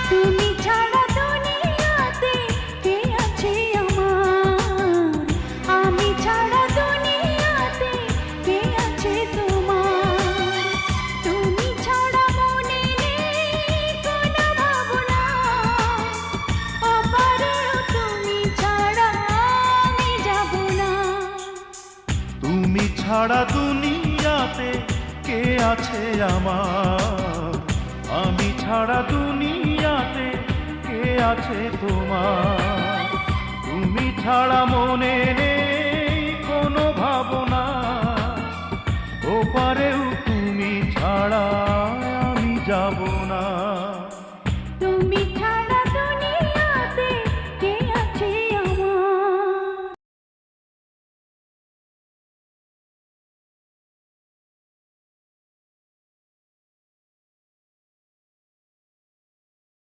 তুমি ছাড়া দুনিয়াতে কে আছে আমার, আমি ছাড়া দুনিয়াতে কে আছে তোমার। তুমি ছাড়া মনে নেই কোনো ভাবনা, ওপারেও তুমি ছাড়া আমি যাব না। তুমি ছাড়া দুনিয়াতে কে আছে আমার, আমি ছাড়া দুনিয়াতে কে আছে তোমার। তুমি ছাড়া মনে নেই